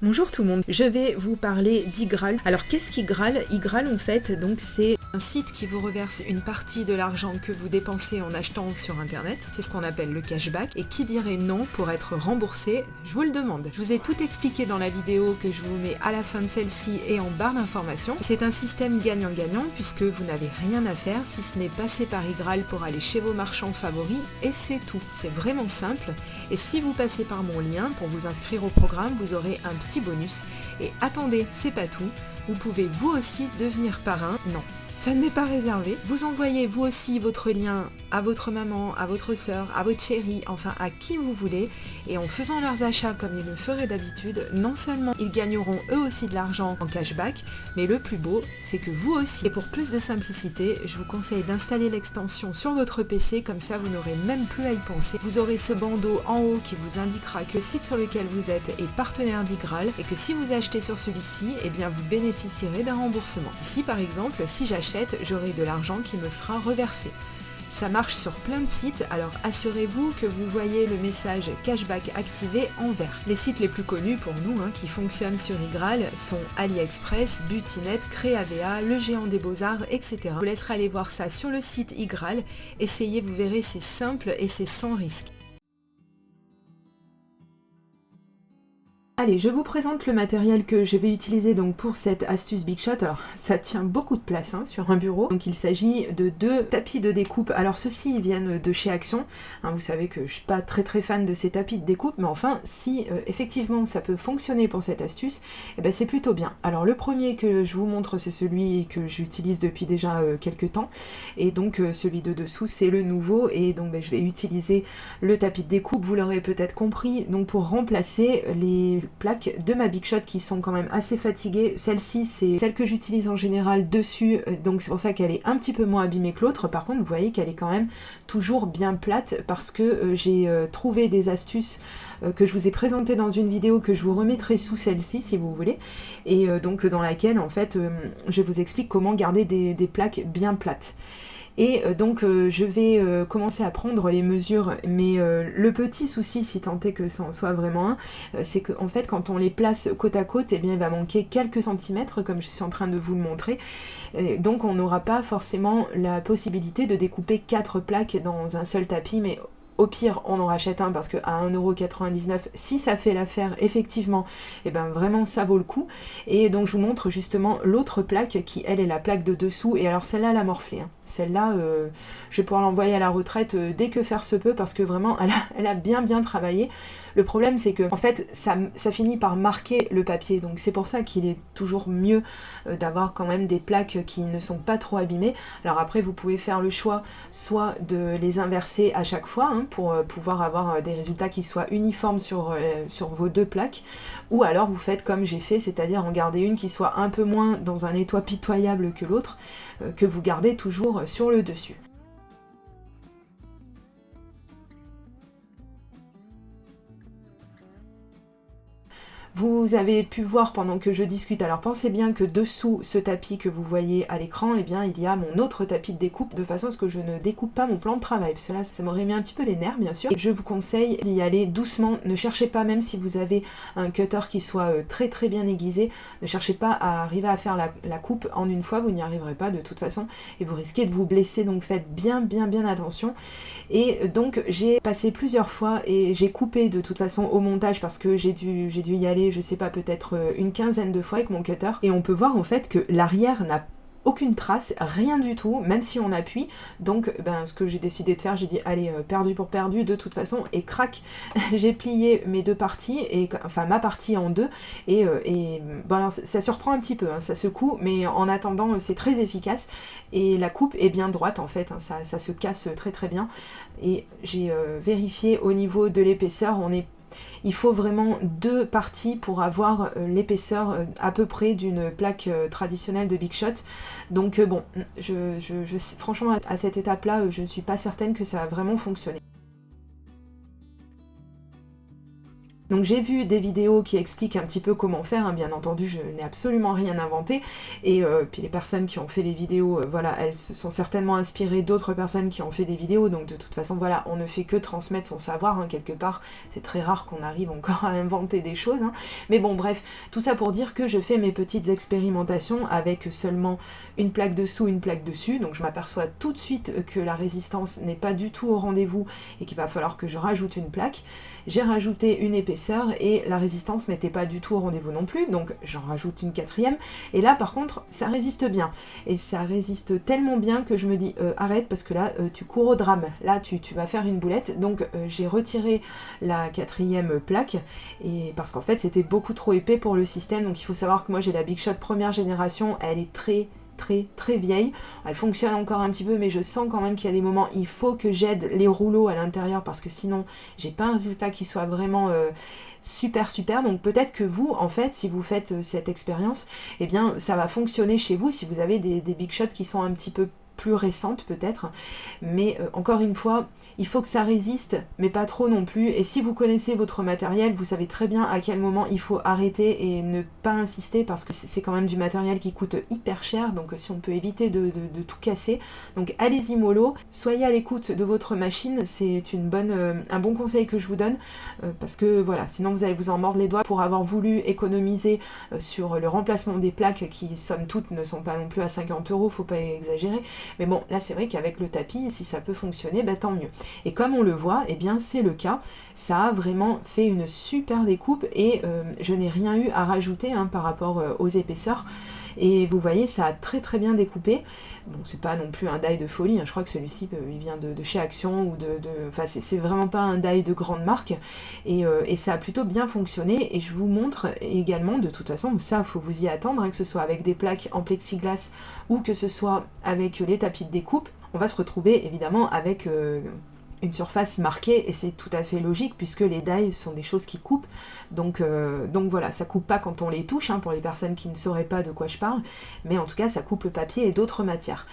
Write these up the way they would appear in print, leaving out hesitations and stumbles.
Bonjour tout le monde, je vais vous parler d'Igral. Alors qu'est-ce qu'Igral? Igral en fait, donc c'est un site qui vous reverse une partie de l'argent que vous dépensez en achetant sur internet. C'est ce qu'on appelle le cashback. Et qui dirait non pour être remboursé? Je vous le demande. Je vous ai tout expliqué dans la vidéo que je vous mets à la fin de celle-ci et en barre d'informations. C'est un système gagnant-gagnant puisque vous n'avez rien à faire si ce n'est passer par Igral pour aller chez vos marchands favoris et c'est tout. C'est vraiment simple. Et si vous passez par mon lien pour vous inscrire au programme, vous aurez un petit bonus. Et attendez, c'est pas tout, vous pouvez vous aussi devenir parrain. Non, ça ne m'est pas réservé. Vous envoyez vous aussi votre lien à votre maman, à votre sœur, à votre chérie, enfin à qui vous voulez, et en faisant leurs achats comme ils le feraient d'habitude, non seulement ils gagneront eux aussi de l'argent en cashback, mais le plus beau, c'est que vous aussi. Et pour plus de simplicité, je vous conseille d'installer l'extension sur votre PC, comme ça vous n'aurez même plus à y penser. Vous aurez ce bandeau en haut qui vous indiquera que le site sur lequel vous êtes est partenaire d'Igral, et que si vous achetez sur celui-ci, eh bien vous bénéficierez d'un remboursement. Ici par exemple, si j'achète, j'aurai de l'argent qui me sera reversé. Ça marche sur plein de sites, alors assurez-vous que vous voyez le message cashback activé en vert. Les sites les plus connus pour nous qui fonctionnent sur Igral sont AliExpress, Butinet, Créavea, Le Géant des Beaux-Arts, etc. Je vous laisserai aller voir ça sur le site Igral. Essayez, vous verrez, c'est simple et c'est sans risque. Allez, je vous présente le matériel que je vais utiliser donc pour cette astuce Big Shot. Alors, ça tient beaucoup de place sur un bureau. Donc, il s'agit de 2 tapis de découpe. Alors, ceux-ci ils viennent de chez Action. Vous savez que je suis pas très fan de ces tapis de découpe, mais enfin, si effectivement ça peut fonctionner pour cette astuce, eh ben, c'est plutôt bien. Alors, le premier que je vous montre, c'est celui que j'utilise depuis déjà quelques temps. Et donc, celui de dessous, c'est le nouveau. Et donc, je vais utiliser le tapis de découpe. Vous l'aurez peut-être compris, donc pour remplacer les plaques de ma Big Shot qui sont quand même assez fatiguées. Celle-ci, c'est celle que j'utilise en général dessus, donc c'est pour ça qu'elle est un petit peu moins abîmée que l'autre. Par contre, vous voyez qu'elle est quand même toujours bien plate parce que j'ai trouvé des astuces que je vous ai présentées dans une vidéo que je vous remettrai sous celle-ci si vous voulez, et donc dans laquelle en fait je vous explique comment garder des plaques bien plates. Et donc je vais commencer à prendre les mesures, mais le petit souci, si tant est que ça en soit vraiment un, c'est que en fait quand on les place côte à côte, eh bien il va manquer quelques centimètres comme je suis en train de vous le montrer. Donc on n'aura pas forcément la possibilité de découper 4 plaques dans un seul tapis, mais au pire, on en rachète un parce qu'à 1,99 €, si ça fait l'affaire, effectivement, et ben vraiment ça vaut le coup. Et donc je vous montre justement l'autre plaque qui, elle, est la plaque de dessous. Et alors celle-là, elle a morflé. Celle-là, je vais pouvoir l'envoyer à la retraite dès que faire se peut parce que vraiment, elle a bien travaillé. Le problème, c'est que en fait, ça finit par marquer le papier. Donc c'est pour ça qu'il est toujours mieux d'avoir quand même des plaques qui ne sont pas trop abîmées. Alors après, vous pouvez faire le choix soit de les inverser à chaque fois, pour pouvoir avoir des résultats qui soient uniformes sur vos 2 plaques, ou alors vous faites comme j'ai fait, c'est-à-dire en garder une qui soit un peu moins dans un étoi pitoyable que l'autre, que vous gardez toujours sur le dessus. Vous avez pu voir pendant que je discute, alors pensez bien que dessous ce tapis que vous voyez à l'écran, eh bien il y a mon autre tapis de découpe, de façon à ce que je ne découpe pas mon plan de travail, parce que là ça m'aurait mis un petit peu les nerfs bien sûr. Et je vous conseille d'y aller doucement, ne cherchez pas, même si vous avez un cutter qui soit très bien aiguisé, ne cherchez pas à arriver à faire la coupe en une fois, vous n'y arriverez pas de toute façon, et vous risquez de vous blesser, donc faites bien attention. Et donc j'ai passé plusieurs fois et j'ai coupé de toute façon au montage parce que j'ai dû y aller, je sais pas, peut-être une quinzaine de fois avec mon cutter, et on peut voir en fait que l'arrière n'a aucune trace, rien du tout, même si on appuie. Donc ce que j'ai décidé de faire, j'ai dit allez, perdu pour perdu de toute façon, et crac, j'ai plié mes 2 parties, et enfin ma partie en 2, et bon, alors, ça surprend un petit peu, ça secoue, mais en attendant c'est très efficace, et la coupe est bien droite en fait, ça se casse très bien, et j'ai vérifié au niveau de l'épaisseur, il faut vraiment 2 parties pour avoir l'épaisseur à peu près d'une plaque traditionnelle de Big Shot. Donc bon, franchement à cette étape-là, je ne suis pas certaine que ça va vraiment fonctionner. Donc j'ai vu des vidéos qui expliquent un petit peu comment faire, hein. Bien entendu je n'ai absolument rien inventé, et puis les personnes qui ont fait les vidéos, voilà, elles se sont certainement inspirées d'autres personnes qui ont fait des vidéos, donc de toute façon voilà, on ne fait que transmettre son savoir, hein, quelque part, c'est très rare qu'on arrive encore à inventer des choses, hein. Mais bon bref, tout ça pour dire que je fais mes petites expérimentations avec seulement une plaque dessous, une plaque dessus, donc je m'aperçois tout de suite que la résistance n'est pas du tout au rendez-vous et qu'il va falloir que je rajoute une plaque. J'ai rajouté une épaisseur et la résistance n'était pas du tout au rendez-vous non plus, donc j'en rajoute une quatrième, et là par contre ça résiste bien, et ça résiste tellement bien que je me dis arrête parce que là tu cours au drame, là tu vas faire une boulette, donc j'ai retiré la quatrième plaque, et parce qu'en fait c'était beaucoup trop épais pour le système, donc il faut savoir que moi j'ai la Big Shot première génération, elle est très vieille, elle fonctionne encore un petit peu, mais je sens quand même qu'il y a des moments, il faut que j'aide les rouleaux à l'intérieur parce que sinon j'ai pas un résultat qui soit vraiment super, donc peut-être que vous, en fait, si vous faites cette expérience, eh bien ça va fonctionner chez vous si vous avez des Big Shots qui sont un petit peu plus récentes peut-être, mais encore une fois, il faut que ça résiste, mais pas trop non plus, et si vous connaissez votre matériel, vous savez très bien à quel moment il faut arrêter et ne pas insister, parce que c'est quand même du matériel qui coûte hyper cher, donc si on peut éviter de tout casser, donc allez-y mollo, soyez à l'écoute de votre machine, c'est un bon conseil que je vous donne, parce que voilà, sinon vous allez vous en mordre les doigts pour avoir voulu économiser sur le remplacement des plaques qui, somme toute, ne sont pas non plus à 50 €, faut pas exagérer. Mais bon, là c'est vrai qu'avec le tapis, si ça peut fonctionner, bah tant mieux. Et comme on le voit, eh bien c'est le cas. Ça a vraiment fait une super découpe et je n'ai rien eu à rajouter hein, par rapport aux épaisseurs. Et vous voyez, ça a très bien découpé. Bon, c'est pas non plus un die de folie, hein. Je crois que celui-ci, il vient de chez Action, ou enfin, c'est vraiment pas un die de grande marque. Et ça a plutôt bien fonctionné. Et je vous montre également, de toute façon, ça, faut vous y attendre, hein, que ce soit avec des plaques en plexiglas ou que ce soit avec les tapis de découpe. On va se retrouver évidemment avec une surface marquée, et c'est tout à fait logique puisque les dies sont des choses qui coupent, donc voilà, ça coupe pas quand on les touche, hein, pour les personnes qui ne sauraient pas de quoi je parle, mais en tout cas ça coupe le papier et d'autres matières.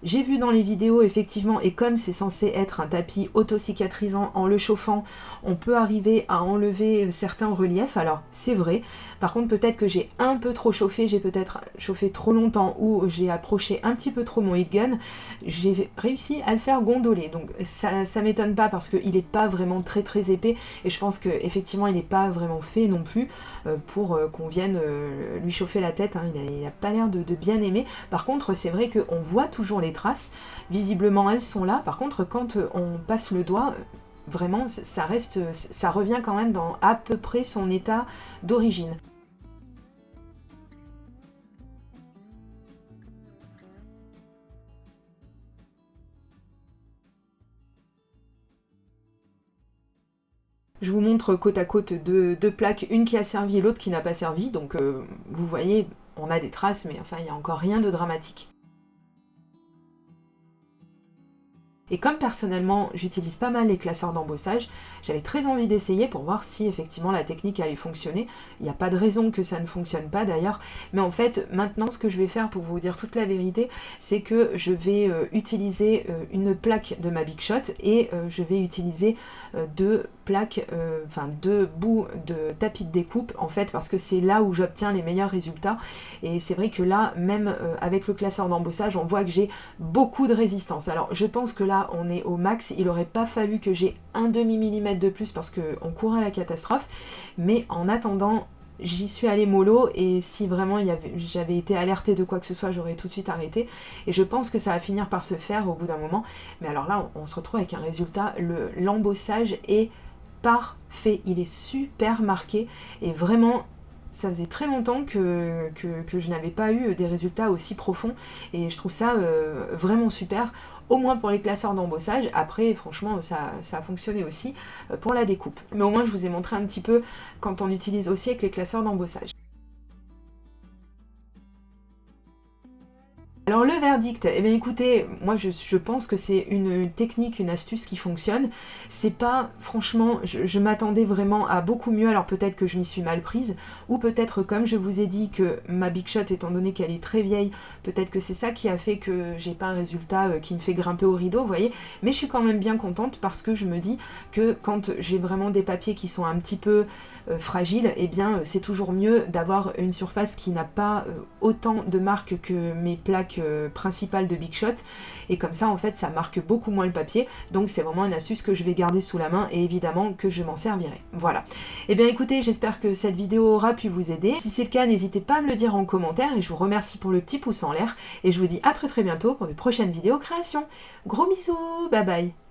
J'ai vu dans les vidéos effectivement, et comme c'est censé être un tapis auto-cicatrisant, en le chauffant, on peut arriver à enlever certains reliefs, alors c'est vrai, par contre peut-être que j'ai un peu trop chauffé, j'ai peut-être chauffé trop longtemps, ou j'ai approché un petit peu trop mon heat gun, j'ai réussi à le faire gondoler, donc ça m'étonne pas parce qu'il n'est pas vraiment très épais, et je pense qu'effectivement il n'est pas vraiment fait non plus pour qu'on vienne lui chauffer la tête, hein. Il a pas l'air de bien aimer. Par contre c'est vrai qu'on voit toujours les traces, visiblement elles sont là, par contre quand on passe le doigt, vraiment ça revient quand même dans à peu près son état d'origine. Je vous montre côte à côte deux plaques, une qui a servi et l'autre qui n'a pas servi, donc vous voyez, on a des traces, mais enfin il n'y a encore rien de dramatique. Et comme personnellement j'utilise pas mal les classeurs d'embossage, j'avais très envie d'essayer pour voir si effectivement la technique allait fonctionner. Il n'y a pas de raison que ça ne fonctionne pas d'ailleurs, mais en fait maintenant ce que je vais faire pour vous dire toute la vérité, c'est que je vais utiliser une plaque de ma Big Shot et je vais utiliser deux bouts de tapis de découpe en fait, parce que c'est là où j'obtiens les meilleurs résultats. Et c'est vrai que là, même avec le classeur d'embossage, on voit que j'ai beaucoup de résistance. Alors je pense que là on est au max, il aurait pas fallu que j'ai un demi-millimètre de plus parce qu'on courait à la catastrophe, mais en attendant j'y suis allée mollo, et si vraiment j'avais été alertée de quoi que ce soit, j'aurais tout de suite arrêté, et je pense que ça va finir par se faire au bout d'un moment. Mais alors là on se retrouve avec un résultat, l'embossage est parfait, il est super marqué, et vraiment ça faisait très longtemps que je n'avais pas eu des résultats aussi profonds, et je trouve ça vraiment super, au moins pour les classeurs d'embossage. Après franchement ça a fonctionné aussi pour la découpe, mais au moins je vous ai montré un petit peu quand on utilise aussi avec les classeurs d'embossage. Alors le verdict, eh bien écoutez, moi je pense que c'est une technique, une astuce qui fonctionne. C'est pas, franchement, je m'attendais vraiment à beaucoup mieux, alors peut-être que je m'y suis mal prise, ou peut-être comme je vous ai dit que ma Big Shot, étant donné qu'elle est très vieille, peut-être que c'est ça qui a fait que j'ai pas un résultat qui me fait grimper au rideau, vous voyez. Mais je suis quand même bien contente parce que je me dis que quand j'ai vraiment des papiers qui sont un petit peu fragiles, eh bien c'est toujours mieux d'avoir une surface qui n'a pas autant de marques que mes plaques principale de Big Shot, et comme ça en fait ça marque beaucoup moins le papier, donc c'est vraiment une astuce que je vais garder sous la main et évidemment que je m'en servirai. Voilà. Et bien écoutez, j'espère que cette vidéo aura pu vous aider. Si c'est le cas, n'hésitez pas à me le dire en commentaire et je vous remercie pour le petit pouce en l'air et je vous dis à très bientôt pour de prochaines vidéos créations. Gros bisous, bye bye.